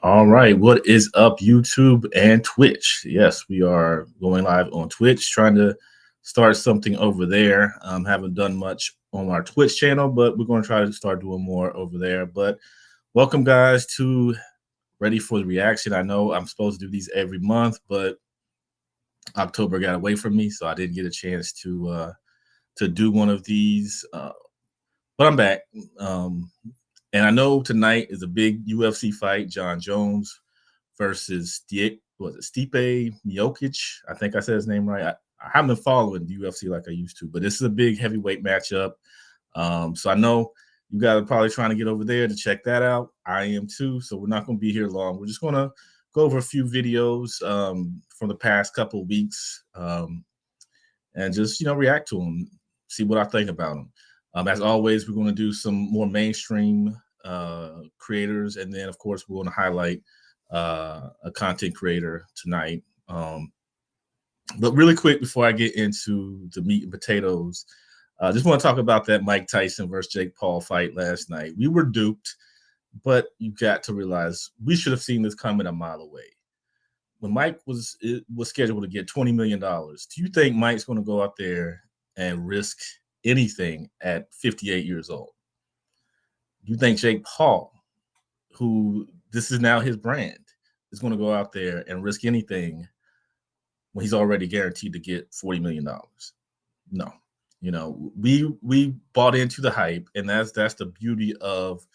All right, what is up, YouTube and Twitch? Yes, we are going live on Twitch, trying to start something over there. Haven't done much on our Twitch channel, but we're going to try to start doing more over there. But welcome, guys, to Ready for the Reaction. I know I'm supposed to do these every month, but October got away from me, so I didn't get a chance to do one of these. But I'm back. And I know tonight is a big UFC fight, John Jones versus Stipe Miocic. I think I said his name right. I haven't been following the UFC like I used to, but this is a big heavyweight matchup. So I know you guys are probably trying to get over there to check that out. I am too. So we're not going to be here long. We're just going to go over a few videos from the past couple of weeks and just, react to them, see what I think about them. As always, we're going to do some more mainstream creators, and then, of course, we're going to highlight a content creator tonight. But really quick, before I get into the meat and potatoes, I just want to talk about that Mike Tyson versus Jake Paul fight last night. We were duped, but you got to realize we should have seen this coming a mile away. When Mike was scheduled to get $20 million, do you think Mike's going to go out there and risk anything at 58 years old? You think Jake Paul, who this is now his brand, is going to go out there and risk anything when he's already guaranteed to get $40 million? No. We bought into the hype, and that's the beauty of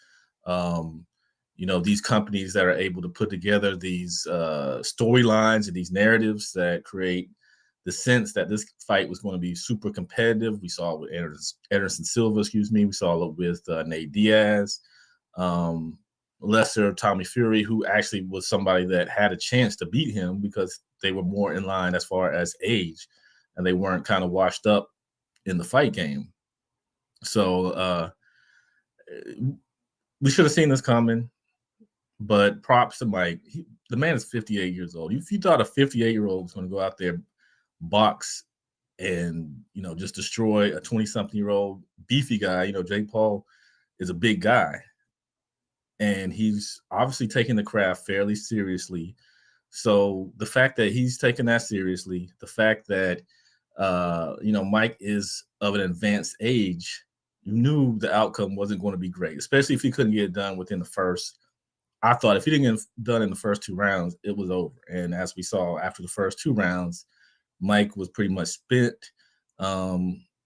these companies that are able to put together these storylines and these narratives that create the sense that this fight was going to be super competitive. We saw it with Anderson Silva, we saw it with Nate Diaz, lesser Tommy Fury, who actually was somebody that had a chance to beat him because they were more in line as far as age, and they weren't kind of washed up in the fight game. So we should have seen this coming, but props to Mike. The man is 58 years old. If you thought a 58-year-old was going to go out there, box, and just destroy a 20-something-year-old beefy guy, Jake Paul is a big guy, and he's obviously taking the craft fairly seriously. So the fact that he's taking that seriously, the fact that Mike is of an advanced age, you knew the outcome wasn't going to be great, especially if he couldn't get it done within the first. I thought if he didn't get it done in the first two rounds, it was over. And as we saw after the first two rounds, Mike was pretty much spent.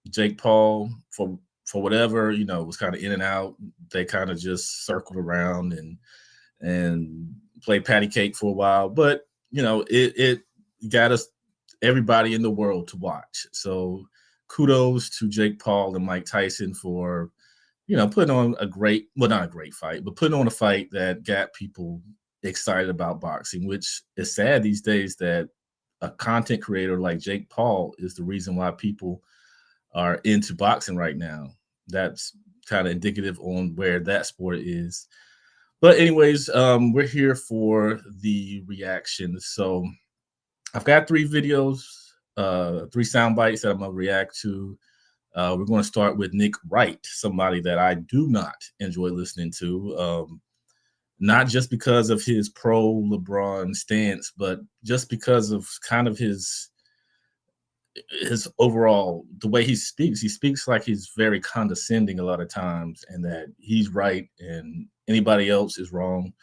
Jake Paul, for whatever, was kind of in and out. They kind of just circled around and played patty cake for a while. But, it got us, everybody in the world, to watch. So kudos to Jake Paul and Mike Tyson for, putting on not a great fight, but putting on a fight that got people excited about boxing, which is sad these days that a content creator like Jake Paul is the reason why people are into boxing right now. That's kind of indicative on where that sport is. But anyways, we're here for the reaction. So I've got three videos, three sound bites that I'm going to react to. We're going to start with Nick Wright, somebody that I do not enjoy listening to. Not just because of his pro-LeBron stance, but just because of kind of his overall, the way he speaks. He speaks like he's very condescending a lot of times, and that he's right and anybody else is wrong.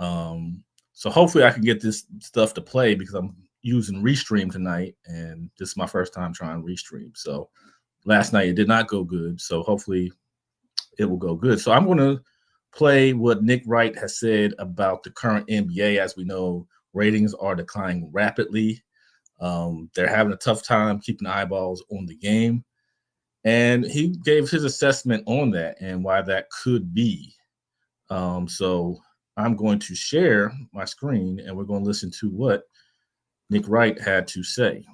So hopefully I can get this stuff to play because I'm using Restream tonight, and this is my first time trying Restream. So last night it did not go good, so hopefully it will go good. So I'm going to play what Nick Wright has said about the current NBA. As we know, ratings are declining rapidly. They're having a tough time keeping eyeballs on the game. And he gave his assessment on that and why that could be. So I'm going to share my screen, and we're going to listen to what Nick Wright had to say.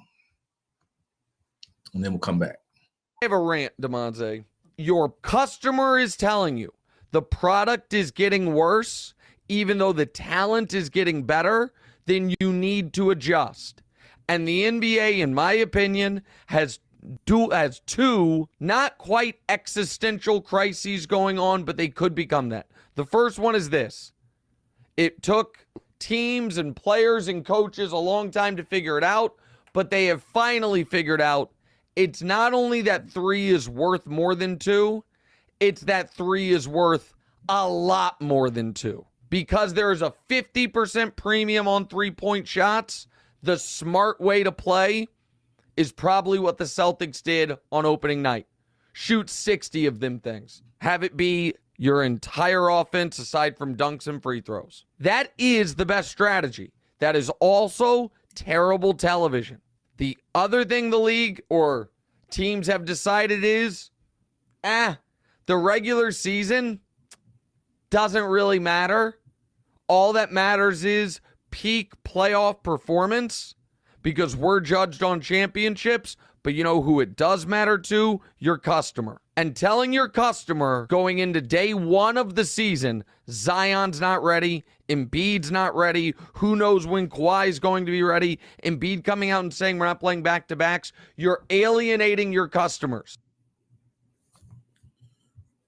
And then we'll come back. I have a rant, DeMonze. Your customer is telling you the product is getting worse, even though the talent is getting better, then you need to adjust. And the NBA, in my opinion, has two not quite existential crises going on, but they could become that. The first one is this. It took teams and players and coaches a long time to figure it out, but they have finally figured out it's not only that 3 is worth more than 2, it's that 3 is worth a lot more than 2. Because there is a 50% premium on 3-point shots, the smart way to play is probably what the Celtics did on opening night. Shoot 60 of them things. Have it be your entire offense aside from dunks and free throws. That is the best strategy. That is also terrible television. The other thing the league or teams have decided is, the regular season doesn't really matter. All that matters is peak playoff performance, because we're judged on championships, but you know who it does matter to? Your customer. And telling your customer going into day 1 of the season, Zion's not ready, Embiid's not ready, who knows when Kawhi's going to be ready, Embiid coming out and saying we're not playing back-to-backs, you're alienating your customers.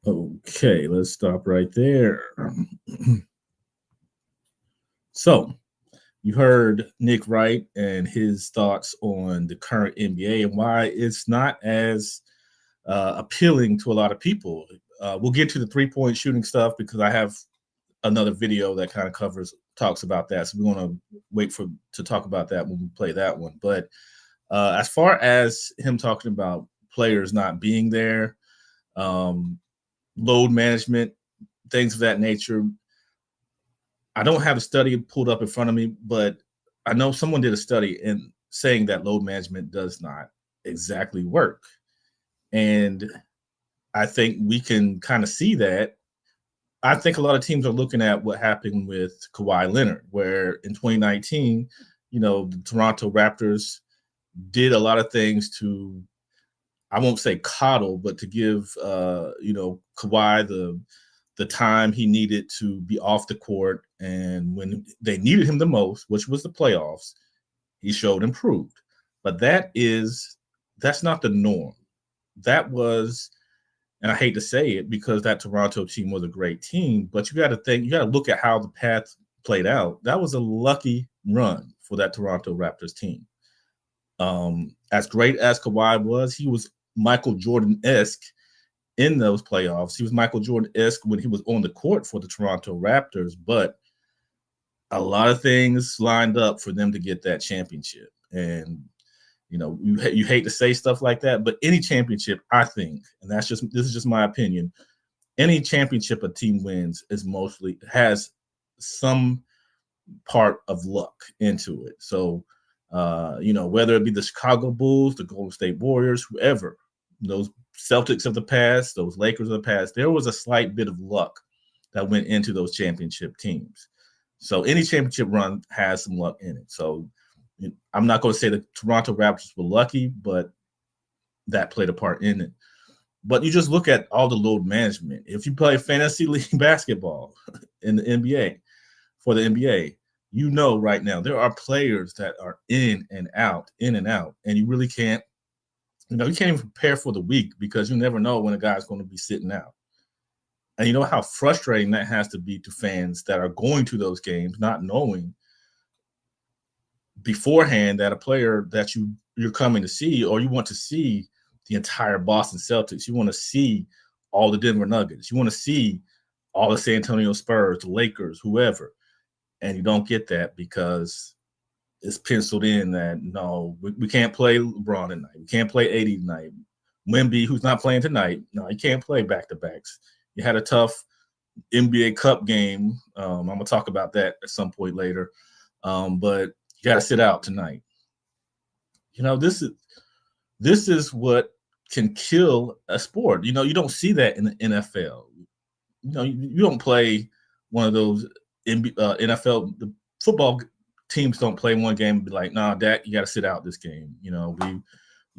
Okay, let's stop right there. So, you heard Nick Wright and his thoughts on the current NBA and why it's not as appealing to a lot of people. We'll get to the 3-point shooting stuff because I have another video that kind of talks about that. So we're going to wait to talk about that when we play that one. But as far as him talking about players not being there, load management, things of that nature, I don't have a study pulled up in front of me, but I know someone did a study in saying that load management does not exactly work. And I think we can kind of see that. I think a lot of teams are looking at what happened with Kawhi Leonard, where in 2019, the Toronto Raptors did a lot of things to, I won't say coddle, but to give, Kawhi the time he needed to be off the court. And when they needed him the most, which was the playoffs, he showed improved. But that's not the norm. That was, and I hate to say it because that Toronto team was a great team, but you got to look at how the path played out. That was a lucky run for that Toronto Raptors team. As great as Kawhi was, he was Michael Jordan-esque in those playoffs. He was Michael Jordan-esque when he was on the court for the Toronto Raptors, but a lot of things lined up for them to get that championship. And, you hate to say stuff like that, but any championship, I think, and this is just my opinion, any championship a team wins has some part of luck into it. So, whether it be the Chicago Bulls, the Golden State Warriors, whoever, those Celtics of the past, those Lakers of the past, there was a slight bit of luck that went into those championship teams. So any championship run has some luck in it. So I'm not going to say the Toronto Raptors were lucky, but that played a part in it. But you just look at all the load management. If you play fantasy league basketball in the NBA, for the NBA, right now there are players that are in and out, and you really can't, you can't even prepare for the week because you never know when a guy's going to be sitting out. And you know how frustrating that has to be to fans that are going to those games, not knowing beforehand that a player that you're coming to see, or you want to see the entire Boston Celtics, you want to see all the Denver Nuggets, you want to see all the San Antonio Spurs, the Lakers, whoever, and you don't get that because it's penciled in that, no, we can't play LeBron tonight. We can't play AD tonight. Wemby, who's not playing tonight, no, he can't play back-to-backs. You had a tough NBA Cup game. I'm going to talk about that at some point later. But you got to sit out tonight. This is what can kill a sport. You don't see that in the NFL. You don't play one of those NFL, the football teams don't play one game and be like, nah, Dak, you got to sit out this game.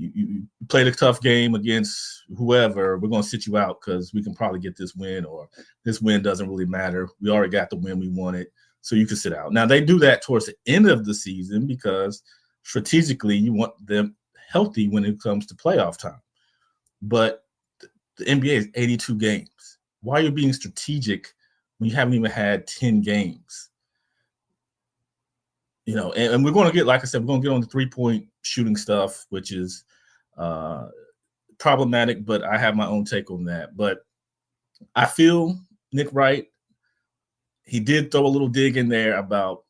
You played a tough game against whoever, we're going to sit you out because we can probably get this win, or this win doesn't really matter. We already got the win we wanted, so you can sit out. Now, they do that towards the end of the season because strategically you want them healthy when it comes to playoff time. But the NBA is 82 games. Why are you being strategic when you haven't even had 10 games? and we're going to get, like I said, we're going to get on the 3-point shooting stuff, which is problematic, but I have my own take on that. But I feel Nick Wright, he did throw a little dig in there about,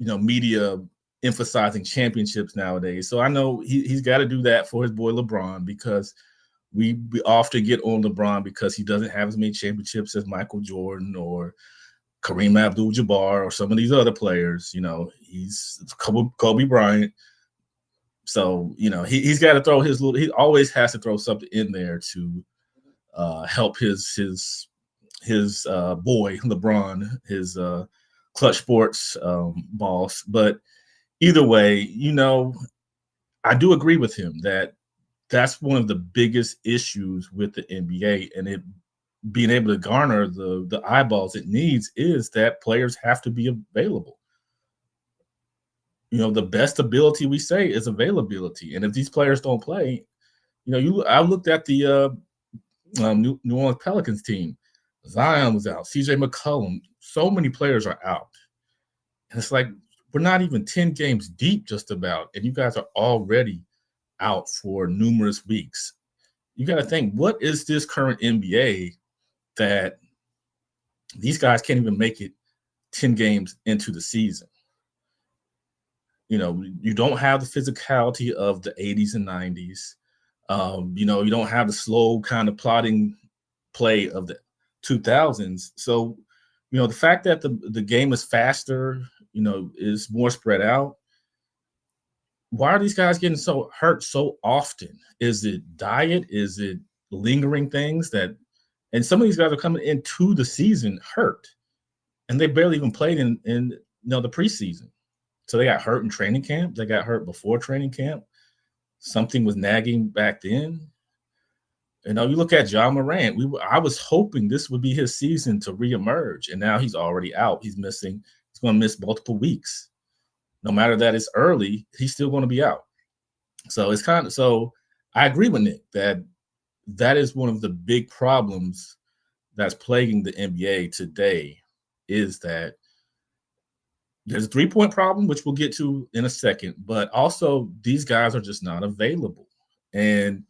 media emphasizing championships nowadays. So I know he's got to do that for his boy LeBron, because we often get on LeBron because he doesn't have as many championships as Michael Jordan or Kareem Abdul-Jabbar or some of these other players. He's Kobe Bryant. So, he's got to throw he always has to throw something in there to help his boy LeBron, his Clutch Sports boss. But either way, I do agree with him that that's one of the biggest issues with the NBA, and it being able to garner the eyeballs it needs is that players have to be available. The best ability, we say, is availability. And if these players don't play, I looked at the New Orleans Pelicans team. Zion was out. CJ McCollum. So many players are out. And it's like, we're not even 10 games deep just about, and you guys are already out for numerous weeks. You got to think, what is this current NBA that these guys can't even make it 10 games into the season? You don't have the physicality of the 80s and 90s. You don't have the slow kind of plodding play of the 2000s. So, the fact that the game is faster, is more spread out. Why are these guys getting so hurt so often? Is it diet? Is it lingering things and some of these guys are coming into the season hurt, and they barely even played in the preseason. So they got hurt in training camp. They got hurt before training camp. Something was nagging back then. You look at Ja Morant. I was hoping this would be his season to reemerge, and now he's already out. He's going to miss multiple weeks. No matter that it's early, he's still going to be out. So so I agree with Nick that is one of the big problems that's plaguing the NBA today, is that there's a 3-point problem, which we'll get to in a second, but also these guys are just not available. And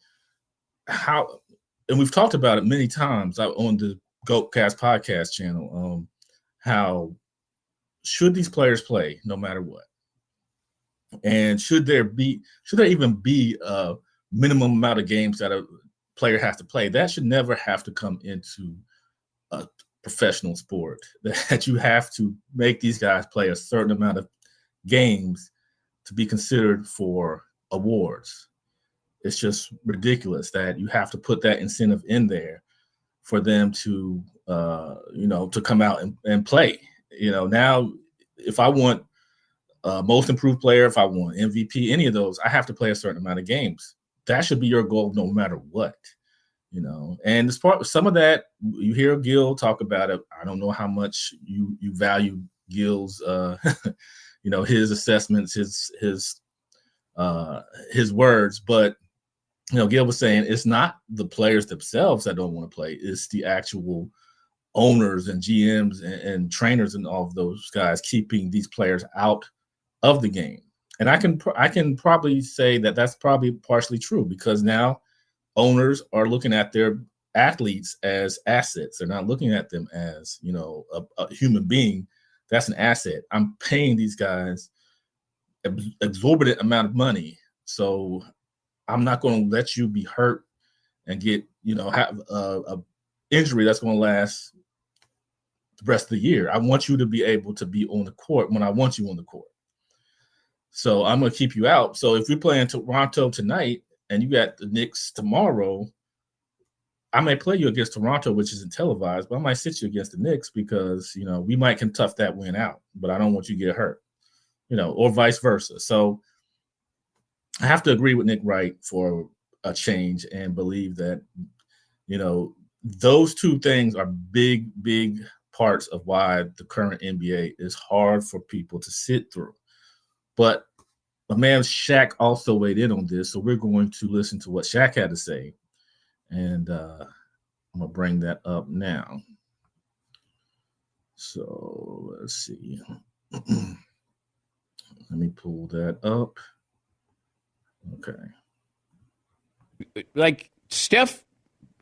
we've talked about it many times on the GoatCast podcast channel, how should these players play no matter what? And should there even be a minimum amount of games that a player has to play? That should never have to come into a professional sport, that you have to make these guys play a certain amount of games to be considered for awards. It's just ridiculous that you have to put that incentive in there for them to to come out and play. Now if I want most improved player, if I want MVP, any of those, I have to play a certain amount of games. That should be your goal no matter what. And as part some of that, you hear Gil talk about it. I don't know how much you value Gil's his assessments, his words, but Gil was saying it's not the players themselves that don't want to play, it's the actual owners and GMs and trainers and all of those guys keeping these players out of the game. And I can probably say that that's probably partially true, because now owners are looking at their athletes as assets. They're not looking at them as, a human being. That's an asset. I'm paying these guys exorbitant amount of money, so I'm not going to let you be hurt and get, have a injury that's going to last the rest of the year. I want you to be able to be on the court when I want you on the court. So I'm going to keep you out. So if we're playing Toronto tonight and you got the Knicks tomorrow, I may play you against Toronto, which isn't televised, but I might sit you against the Knicks because, we can tough that win out, but I don't want you to get hurt, or vice versa. So I have to agree with Nick Wright for a change and believe that, those two things are big, big parts of why the current NBA is hard for people to sit through. But my man Shaq also weighed in on this, so we're going to listen to what Shaq had to say. And I'm going to bring that up now. So let's see. Let me pull that up. Okay. Like, Steph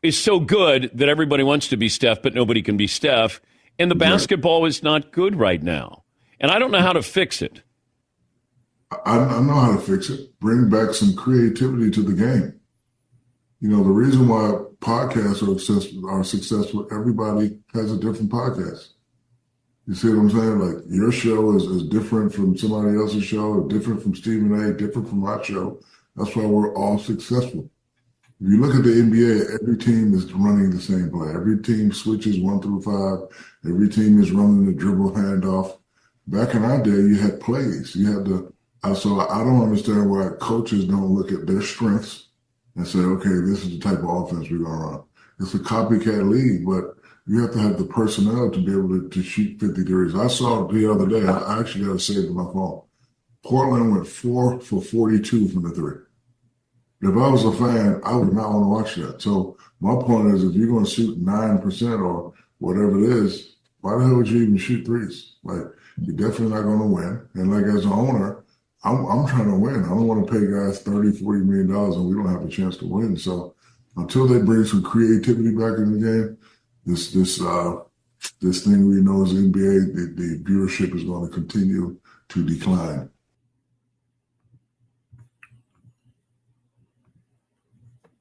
is so good that everybody wants to be Steph, but nobody can be Steph. And the basketball is not good right now. And I don't know how to fix it. I know how to fix it. Bring back some creativity to the game. You know, the reason why podcasts are successful, everybody has a different podcast. You see what I'm saying? Like, your show is different from somebody else's show, different from Stephen A., different from my show. That's why we're all successful. If you look at the NBA, every team is running the same play. Every team switches 1 through 5. Every team is running the dribble handoff. Back in our day, you had plays. You had the so I don't understand why coaches don't look at their strengths and say, okay, this is the type of offense we're going to run. It's a copycat league, but you have to have the personnel to be able to shoot 50 threes. I saw it the other day. I actually got it saved in my phone. Portland went 4 for 42 from the three. If I was a fan, I would not want to watch that. So my point is, if you're going to shoot 9% or whatever it is, why the hell would you even shoot threes? Like, you're definitely not going to win. And like, as an owner, I'm trying to win. I don't want to pay guys $30, $40 million and we don't have a chance to win. So until they bring some creativity back in the game, this thing we know as NBA, the viewership is going to continue to decline.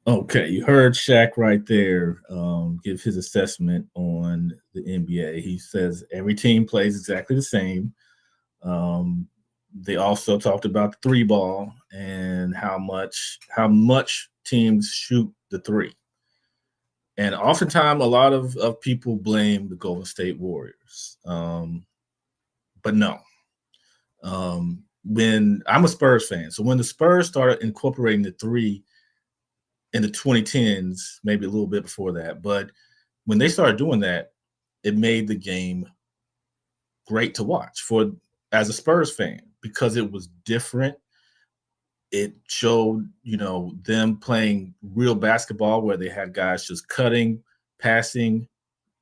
Okay, you heard Shaq right there give his assessment on the NBA. He says every team plays exactly the same. They also talked about the three ball and how much teams shoot the three. And oftentimes a lot of people blame the Golden State Warriors. But no. When I'm a Spurs fan, so when the Spurs started incorporating the three in the 2010s, maybe a little bit before that, but when they started doing that, it made the game great to watch as a Spurs fan, because it was different. It showed, them playing real basketball where they had guys just cutting, passing,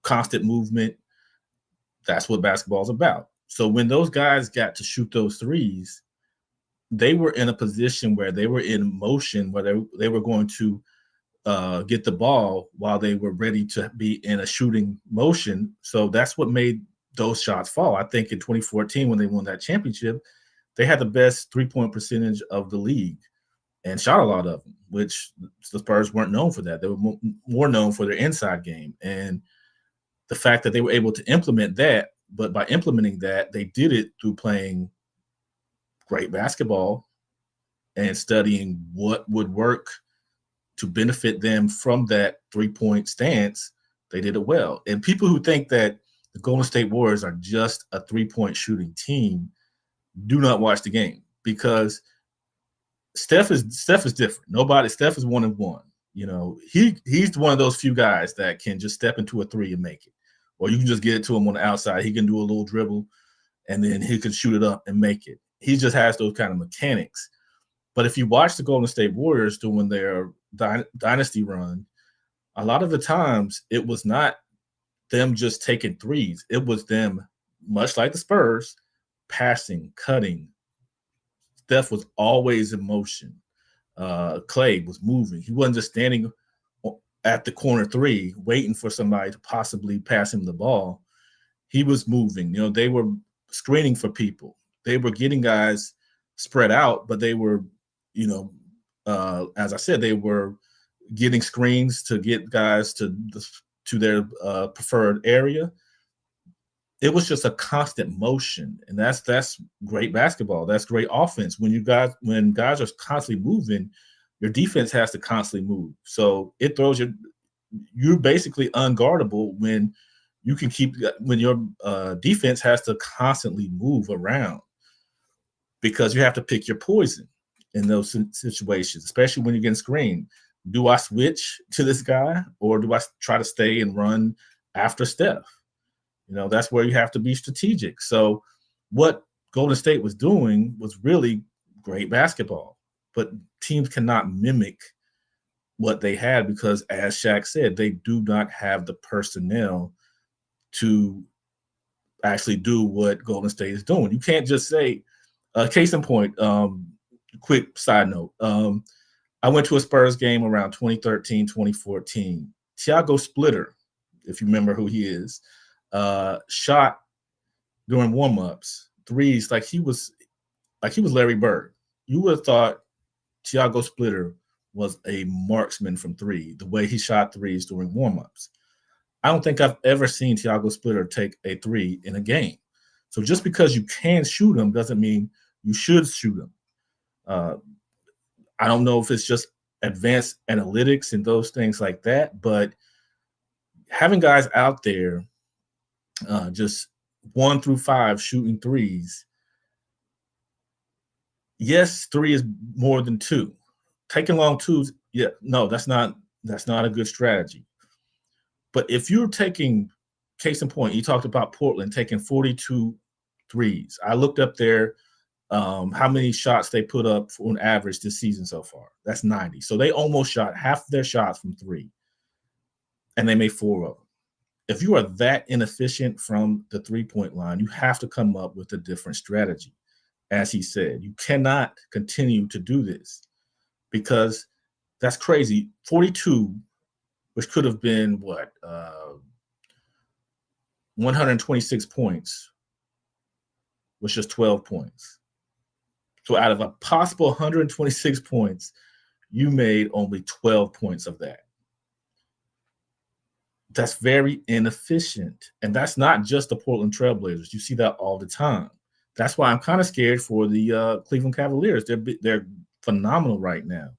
constant movement. That's what basketball is about. So when those guys got to shoot those threes, they were in a position where they were in motion, where they were going to get the ball while they were ready to be in a shooting motion. So that's what made those shots fall. I think in 2014, when they won that championship, they had the best three-point percentage of the league and shot a lot of them, which the Spurs weren't known for that. They were more known for their inside game. And the fact that they were able to implement that, but by implementing that, they did it through playing great basketball and studying what would work to benefit them from that three-point stance. They did it well. And people who think that the Golden State Warriors are just a three-point shooting team do not watch the game, because Steph is different. Steph is 1-1. He's one of those few guys that can just step into a three and make it. Or you can just get it to him on the outside. He can do a little dribble and then he can shoot it up and make it. He just has those kind of mechanics. But if you watch the Golden State Warriors doing their dynasty run, a lot of the times it was not them just taking threes. It was them, much like the Spurs, passing, cutting. Steph was always in motion. Clay was moving. He wasn't just standing at the corner three waiting for somebody to possibly pass him the ball. He was moving. They were screening for people. They were getting guys spread out, but they were, as I said, they were getting screens to get guys to their preferred area. It was just a constant motion, and that's great basketball. That's great offense. When guys are constantly moving, your defense has to constantly move. So it throws you're basically unguardable when your defense has to constantly move around, because you have to pick your poison in those situations, especially when you're getting screened. Do I switch to this guy, or do I try to stay and run after Steph? That's where you have to be strategic. So what Golden State was doing was really great basketball, but teams cannot mimic what they had, because, as Shaq said, they do not have the personnel to actually do what Golden State is doing. You can't just say Case in point, quick side note. I went to a Spurs game around 2013, 2014. Thiago Splitter, if you remember who he is, shot during warmups threes like he was Larry Bird. You would have thought Thiago Splitter was a marksman from three, the way he shot threes during warmups. I don't think I've ever seen Thiago Splitter take a three in a game. So just because you can shoot them doesn't mean you should shoot them. I don't know if it's just advanced analytics and those things like that, but having guys out there just 1 through 5 shooting threes, yes, 3 is more than 2. Taking long twos, yeah, no, that's not a good strategy. But if you're taking, case in point, you talked about Portland taking 42 threes. I looked up there how many shots they put up on average this season so far. That's 90. So they almost shot half of their shots from 3, and they made 4 of them. If you are that inefficient from the 3-point line, you have to come up with a different strategy. As he said, you cannot continue to do this because that's crazy. 42, which could have been 126 points, was just 12 points. So out of a possible 126 points, you made only 12 points of that. That's very inefficient. And that's not just the Portland Trailblazers. You see that all the time. That's why I'm kind of scared for the Cleveland Cavaliers. They're phenomenal right now,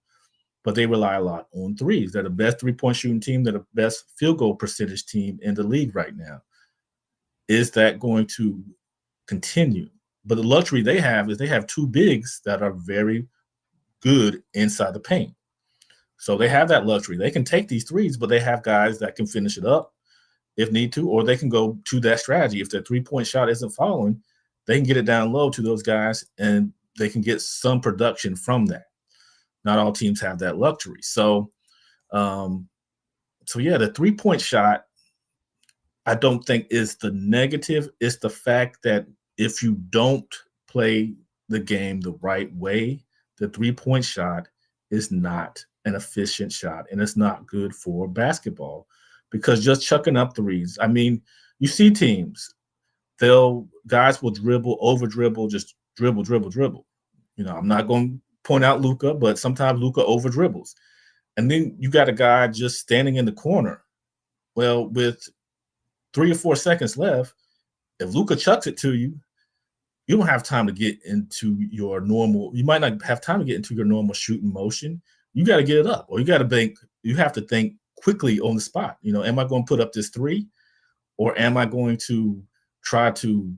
but they rely a lot on threes. They're the best 3-point shooting team. They're the best field goal percentage team in the league right now. Is that going to continue? But the luxury they have is they have 2 bigs that are very good inside the paint. So they have that luxury. They can take these threes, but they have guys that can finish it up if need to, or they can go to that strategy. If their 3-point shot isn't falling, they can get it down low to those guys, and they can get some production from that. Not all teams have that luxury. So the 3-point shot, I don't think is the negative. It's the fact that if you don't play the game the right way, the 3-point shot is not an efficient shot, and it's not good for basketball because just chucking up threes. I mean, you see teams, guys will dribble, over dribble, just dribble. You know, I'm not going to point out Luka, but sometimes Luka over dribbles. And then you got a guy just standing in the corner. Well, with 3 or 4 seconds left, if Luka chucks it to you, you don't have time to get into your normal. You might not have time to get into your normal shooting motion. You got to get it up, or you have to think quickly on the spot. You know, am I going to put up this 3, or am I going to try to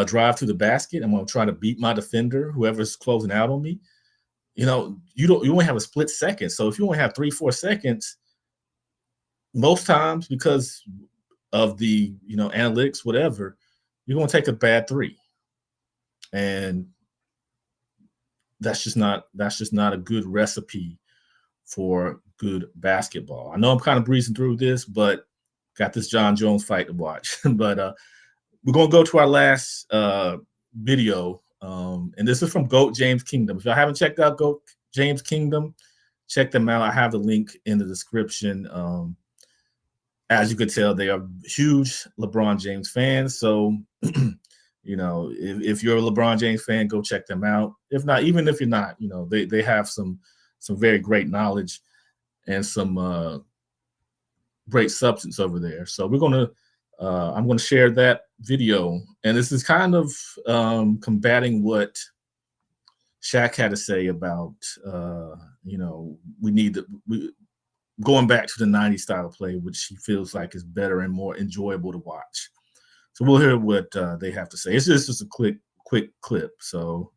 drive to the basket? I'm going to try to beat my defender, whoever's closing out on me. You know, you only have a split second. So if you only have 3-4 seconds, most times because of the analytics, whatever, you're going to take a bad 3, and that's just not a good recipe for good basketball. I know I'm kind of breezing through this, but got this John Jones fight to watch. But we're going to go to our last video, and this is from GOAT James Kingdom. If y'all haven't checked out GOAT James Kingdom, check them out. I have the link in the description. As you could tell, they are huge LeBron James fans. So, if you're a LeBron James fan, go check them out. If not, even if you're not, they have some very great knowledge and some great substance over there. So I'm going to share that video, and this is kind of combating what Shaq had to say about going back to the 90s style of play, which he feels like is better and more enjoyable to watch. So we'll hear what they have to say. It's just a quick clip. So,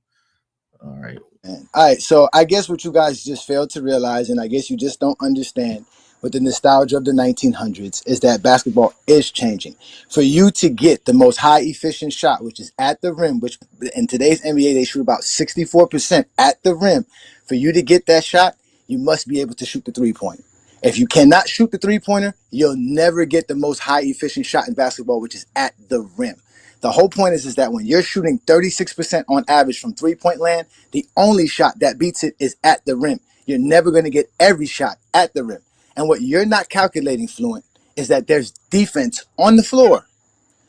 all right. All right. So I guess what you guys just failed to realize, and I guess you just don't understand with the nostalgia of the 1900s, is that basketball is changing. For you to get the most high efficient shot, which is at the rim, which in today's NBA, they shoot about 64% at the rim. For you to get that shot, you must be able to shoot the 3-point. If you cannot shoot the 3-pointer, you'll never get the most high efficient shot in basketball, which is at the rim. The whole point is that when you're shooting 36% on average from three-point land, the only shot that beats it is at the rim. You're never going to get every shot at the rim. And what you're not calculating, Fluent, is that there's defense on the floor.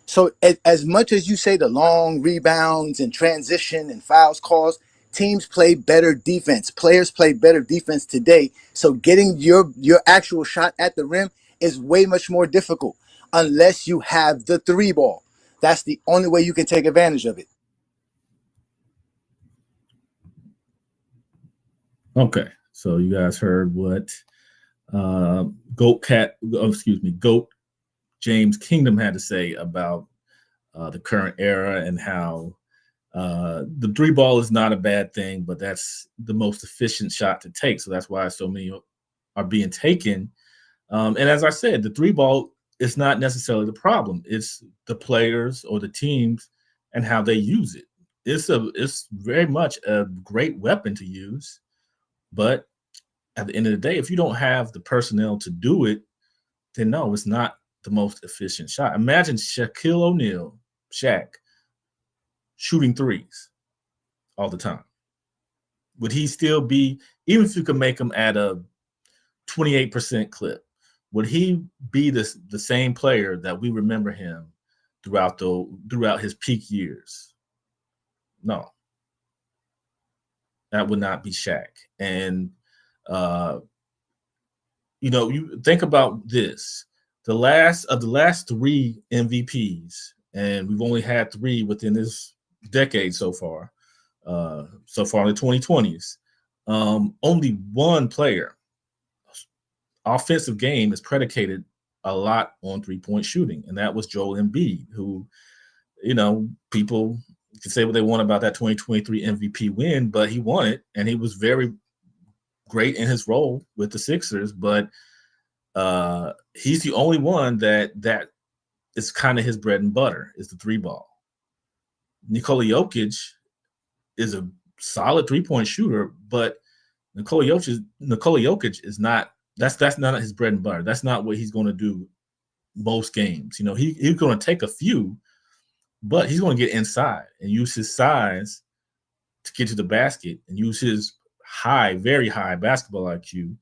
So as much as you say the long rebounds and transition and fouls calls, teams play better defense. Players play better defense today. So getting your actual shot at the rim is way much more difficult unless you have the three ball. That's the only way you can take advantage of it. Okay, so you guys heard what Goat James Kingdom had to say about the current era and how the three ball is not a bad thing, but that's the most efficient shot to take. So that's why so many are being taken. And as I said, the three ball is not necessarily the problem. It's the players or the teams and how they use it. It's very much a great weapon to use, but at the end of the day, if you don't have the personnel to do it, then no, it's not the most efficient shot. Imagine Shaquille O'Neal, Shaq, shooting threes all the time. Would he still be, even if you could make him at a 28% clip, would he be the same player that we remember him throughout his peak years? No. That would not be Shaq. And you think about this. The last three MVPs, and we've only had three within this decade so far in the 2020s. Only one player offensive game is predicated a lot on three-point shooting, and that was Joel Embiid, who, people can say what they want about that 2023 MVP win, but he won it, and he was very great in his role with the Sixers, but he's the only one that is kind of his bread and butter, is the three ball. Nikola Jokic is a solid three-point shooter, but Nikola Jokic is not. That's not his bread and butter. That's not what he's going to do most games. He's going to take a few, but he's going to get inside and use his size to get to the basket and use his very high basketball IQ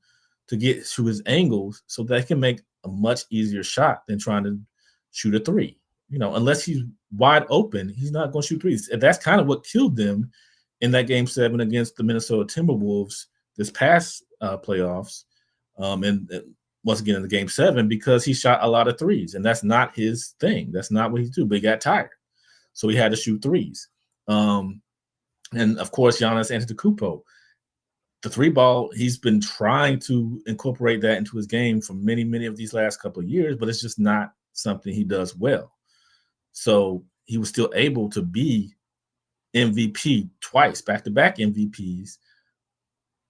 to get to his angles so that he can make a much easier shot than trying to shoot a three. Unless he's wide open, he's not going to shoot threes. And that's kind of what killed them in that Game 7 against the Minnesota Timberwolves this past playoffs. And once again in the Game 7, because he shot a lot of threes, and that's not his thing. That's not what he's doing. But he got tired, so he had to shoot threes. And of course, Giannis Antetokounmpo, the three ball, he's been trying to incorporate that into his game for many, many of these last couple of years, but it's just not something he does well. So he was still able to be MVP twice, back-to-back MVPs,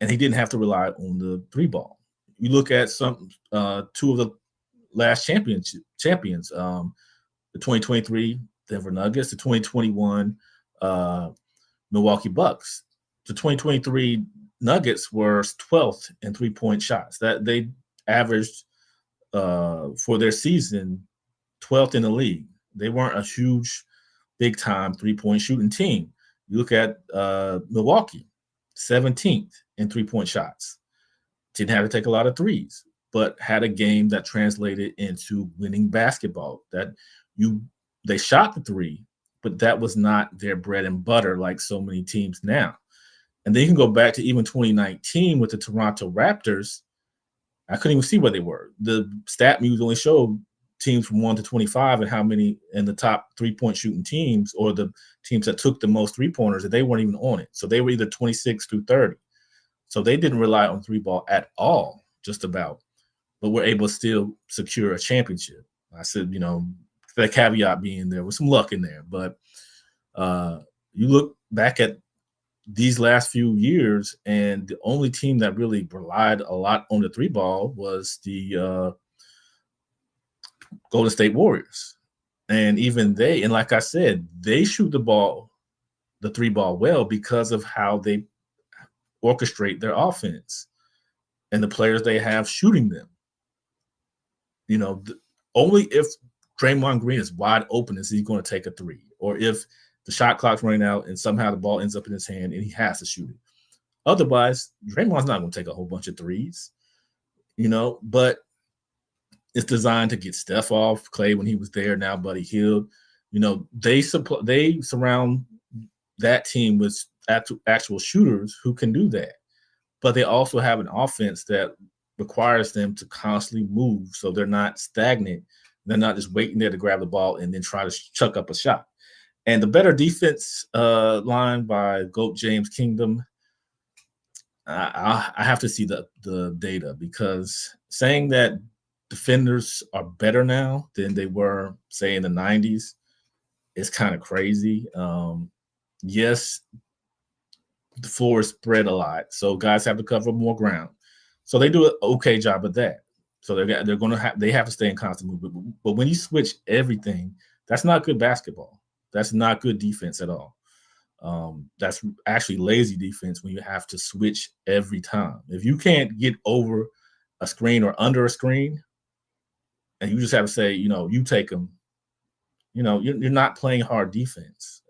and he didn't have to rely on the three ball. You look at two of the last champions, the 2023 Denver Nuggets, the 2021 Milwaukee Bucks. The 2023 Nuggets were 12th in three-point shots. That they averaged for their season 12th in the league. They weren't a huge, big-time three-point shooting team. You look at Milwaukee, 17th in three-point shots. Didn't have to take a lot of threes, but had a game that translated into winning basketball. They shot the three, but that was not their bread and butter like so many teams now. And then you can go back to even 2019 with the Toronto Raptors. I couldn't even see where they were. The stat muse only showed teams from 1 to 25 and how many in the top three-point shooting teams, or the teams that took the most three-pointers, that they weren't even on it. So they were either 26 through 30. So they didn't rely on three ball at all, just about, but were able to still secure a championship. I said, the caveat being there was some luck in there, but you look back at these last few years, and the only team that really relied a lot on the three ball was the Golden State Warriors. And even they, and like I said, they shoot the three ball well because of how they orchestrate their offense and the players they have shooting them. Only if Draymond Green is wide open, is he going to take a three? Or if the shot clock's running out and somehow the ball ends up in his hand and he has to shoot it. Otherwise, Draymond's not going to take a whole bunch of threes, but it's designed to get Steph off. Clay, when he was there, now Buddy Hield, they surround that team with actual shooters who can do that. But they also have an offense that requires them to constantly move, so they're not stagnant. They're not just waiting there to grab the ball and then try to chuck up a shot. And the better defense line by GOAT James Kingdom, I have to see the data, because saying that defenders are better now than they were, say, in the 90s is kind of crazy. Yes, the floor is spread a lot, so guys have to cover more ground. So they do an okay job of that. So they have to stay in constant movement. But when you switch everything, that's not good basketball. That's not good defense at all. That's actually lazy defense when you have to switch every time. If you can't get over a screen or under a screen, and you just have to say, you take them, you're not playing hard defense.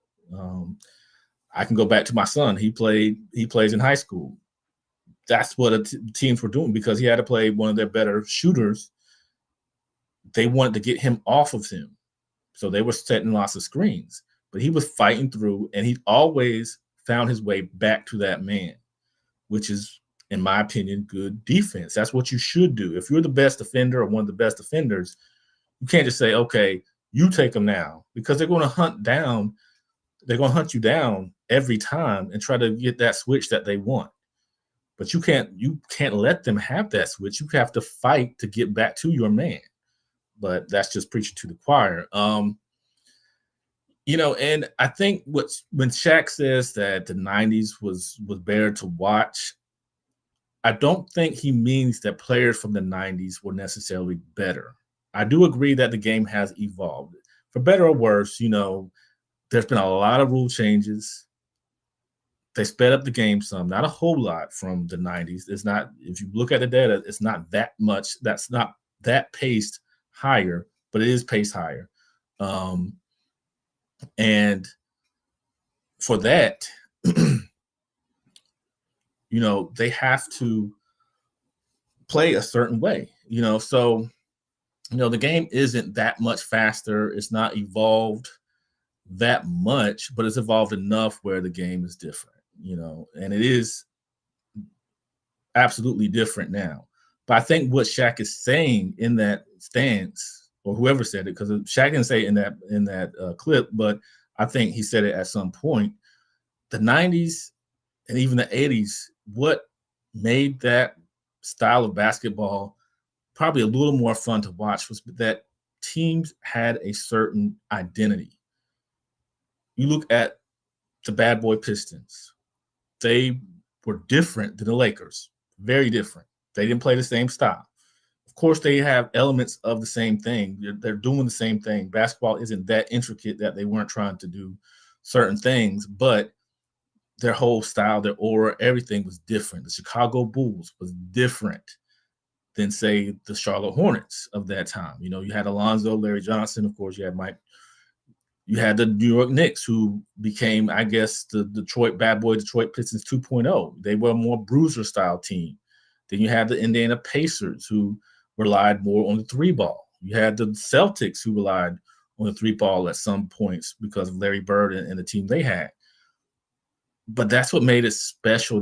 I can go back to my son. He plays in high school. That's what teams were doing, because he had to play one of their better shooters. They wanted to get him off of him. So they were setting lots of screens. But he was fighting through, and he always found his way back to that man, which is, in my opinion, good defense. That's what you should do. If you're the best defender or one of the best defenders, you can't just say, okay, you take them now, because they're going to hunt you down every time and try to get that switch that they want. But you can't let them have that switch. You have to fight to get back to your man. But that's just preaching to the choir. And I think when Shaq says that the 90s was better to watch, I don't think he means that players from the 90s were necessarily better. I do agree that the game has evolved. For better or worse, there's been a lot of rule changes. They sped up the game some, not a whole lot from the 90s. It's not, if you look at the data, it's not that much. That's not that paced higher, but it is paced higher. And for that, they have to play a certain way, so, the game isn't that much faster. It's not evolved that much, but it's evolved enough where the game is different, and it is absolutely different now. But I think what Shaq is saying in that stance, or whoever said it, because Shaq didn't say it in that clip, but I think he said it at some point, the 90s and even the 80s, what made that style of basketball probably a little more fun to watch was that teams had a certain identity. You look at the Bad Boy Pistons. They were different than the Lakers, very different. They didn't play the same style. Of course, they have elements of the same thing. They're doing the same thing. Basketball isn't that intricate that they weren't trying to do certain things, but their whole style, their aura, everything was different. The Chicago Bulls was different than, say, the Charlotte Hornets of that time. You had Alonzo, Larry Johnson, of course, you had Mike. You had the New York Knicks, who became, I guess, the Detroit Pistons 2.0. They were a more bruiser-style team. Then you had the Indiana Pacers, who relied more on the three ball. You had the Celtics, who relied on the three ball at some points because of Larry Bird and the team they had. But that's what made it special.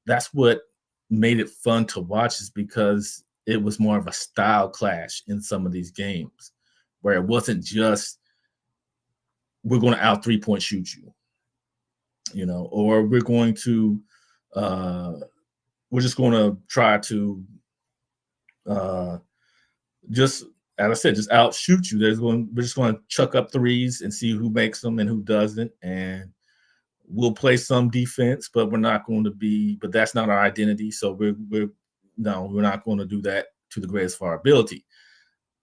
That's what made it fun to watch, is because it was more of a style clash in some of these games, where it wasn't just, we're going to out 3-point shoot you, or we're going to, we're just going to try to just, as I said, just out shoot you. We're just going to chuck up threes and see who makes them and who doesn't. And we'll play some defense, but we're not going to be, but that's not our identity. So we're not going to do that to the greatest of our ability.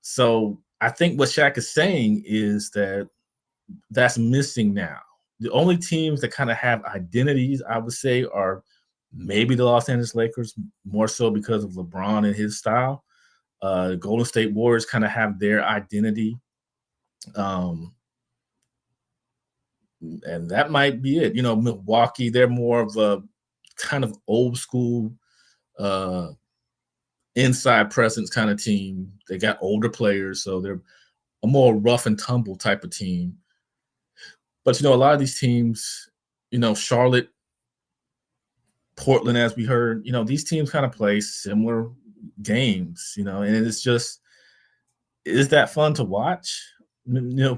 So I think what Shaq is saying is that that's missing now. The only teams that kind of have identities, I would say, are maybe the Los Angeles Lakers, more so because of LeBron and his style. Golden State Warriors kind of have their identity Um, and that might be it. Milwaukee, they're more of a kind of old school inside presence kind of team. They got older players, so they're a more rough and tumble type of team. But a lot of these teams, Charlotte, Portland, as we heard, these teams kind of play similar games, and it's just, is that fun to watch?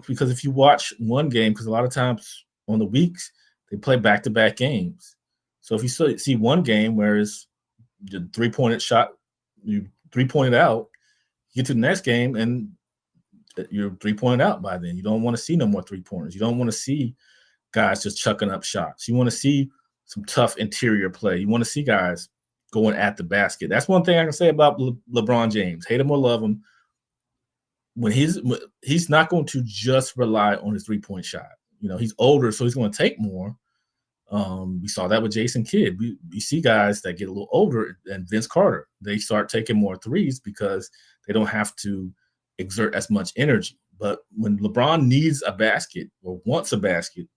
Because if you watch one game, because a lot of times on the weeks they play back-to-back games. So if you see one game where it's the three-pointed shot, you three-pointed out, you get to the next game and you're three-pointed out by then. You don't want to see no more three-pointers. You don't want to see guys just chucking up shots. You want to see some tough interior play. You want to see guys going at the basket. That's one thing I can say about LeBron James. Hate him or love him, when he's not going to just rely on his three-point shot. He's older, so he's going to take more. We saw that with Jason Kidd. We see guys that get a little older, and Vince Carter, they start taking more threes because they don't have to exert as much energy. But when LeBron needs a basket or wants a basket,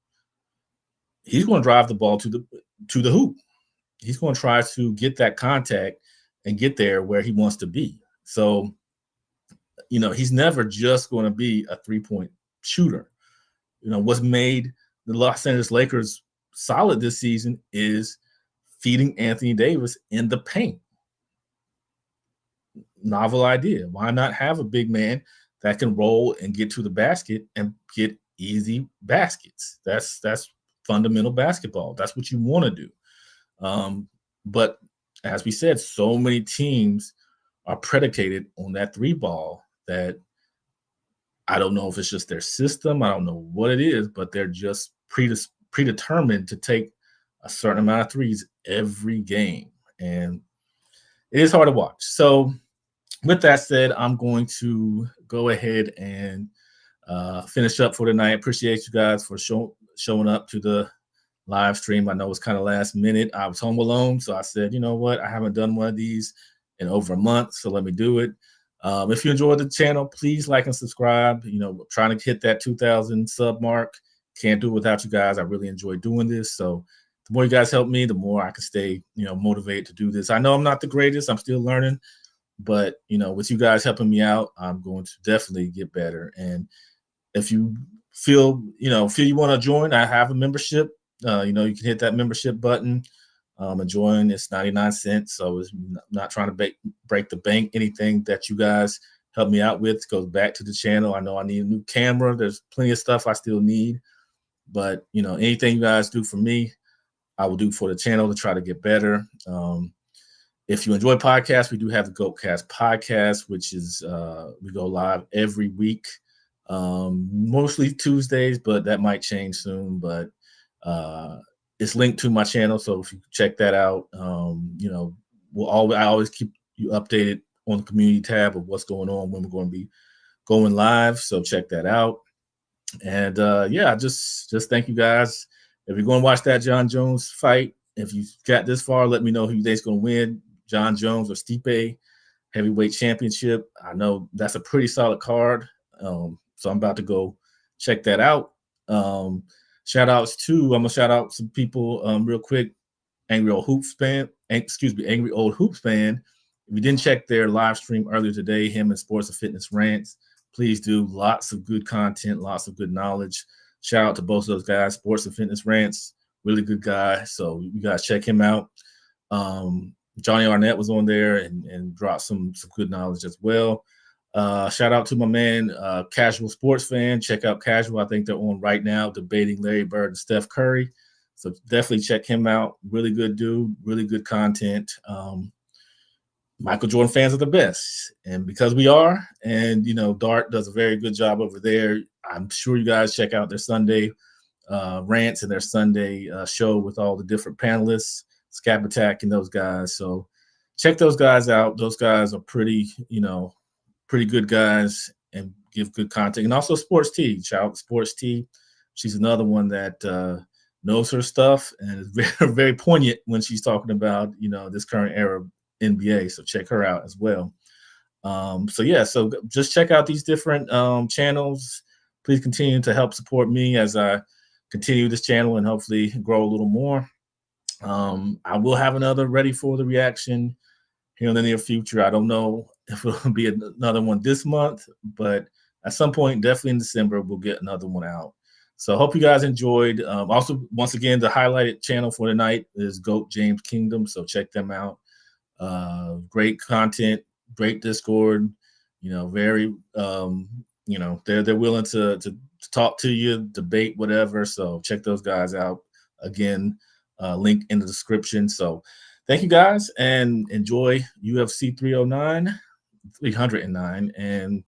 he's going to drive the ball to the hoop. He's going to try to get that contact and get there where he wants to be. So, he's never just going to be a three-point shooter. What's made the Los Angeles Lakers solid this season is feeding Anthony Davis in the paint. Novel idea. Why not have a big man that can roll and get to the basket and get easy baskets? That's fundamental basketball. That's what you want to do. But as we said, so many teams are predicated on that three ball that I don't know if it's just their system. I don't know what it is, but they're just predetermined to take a certain amount of threes every game. And it is hard to watch. So with that said, I'm going to go ahead and finish up for tonight. Appreciate you guys for showing up to the live stream. I know it's kind of last minute. I was home alone, so I said, you know what? I haven't done one of these in over a month, so let me do it. If you enjoyed the channel, please like and subscribe. Trying to hit that 2,000 sub mark. Can't do it without you guys. I really enjoy doing this. So the more you guys help me, the more I can stay, motivated to do this. I know I'm not the greatest. I'm still learning. But, with you guys helping me out, I'm going to definitely get better. And if you feel you want to join, I have a membership. You can hit that membership button and join. It's 99 cents. So it's not trying to break the bank. Anything that you guys help me out with goes back to the channel. I know I need a new camera. There's plenty of stuff I still need. But, anything you guys do for me, I will do for the channel to try to get better. If you enjoy podcasts, we do have the GoatCast podcast, which is we go live every week, mostly Tuesdays, but that might change soon. But it's linked to my channel, so if you check that out, I always keep you updated on the community tab of what's going on when we're going to be going live. So check that out. And just thank you guys. If you're going to watch that John Jones fight, if you got this far, let me know who you think's going to win, John Jones or Stipe, heavyweight championship. I know that's a pretty solid card. So I'm about to go check that out. I'm gonna shout out some people real quick. Angry Old Hoops Fan. If you didn't check their live stream earlier today, him and Sports and Fitness Rants, please do. Lots of good content, lots of good knowledge. Shout out to both of those guys. Sports and Fitness Rants, really good guy. So you guys check him out. Johnny Arnett was on there and dropped some good knowledge as well. Shout out to my man, Casual Sports Fan. Check out Casual. I think they're on right now debating Larry Bird and Steph Curry. So definitely check him out. Really good dude, really good content. Michael Jordan fans are the best. And because we are, and, Dart does a very good job over there. I'm sure you guys check out their Sunday rants and their Sunday show with all the different panelists, Scab Attack and those guys. So check those guys out. Those guys are pretty good guys and give good content. And also Sports T. Shout out to Sports T. She's another one that knows her stuff and is very, very poignant when she's talking about, this current era of NBA. So check her out as well. So just check out these different channels. please continue to help support me as I continue this channel and hopefully grow a little more. I will have another ready for the reaction here in the near future. I don't know if it'll be another one this month, but at some point, definitely in December, we'll get another one out. So I hope you guys enjoyed. Also, once again, the highlighted channel for tonight is GOAT James Kingdom. So check them out. Great content, great Discord. Very, they're willing to talk to you, debate, whatever. So check those guys out. Again, link in the description. So thank you guys and enjoy UFC 309, and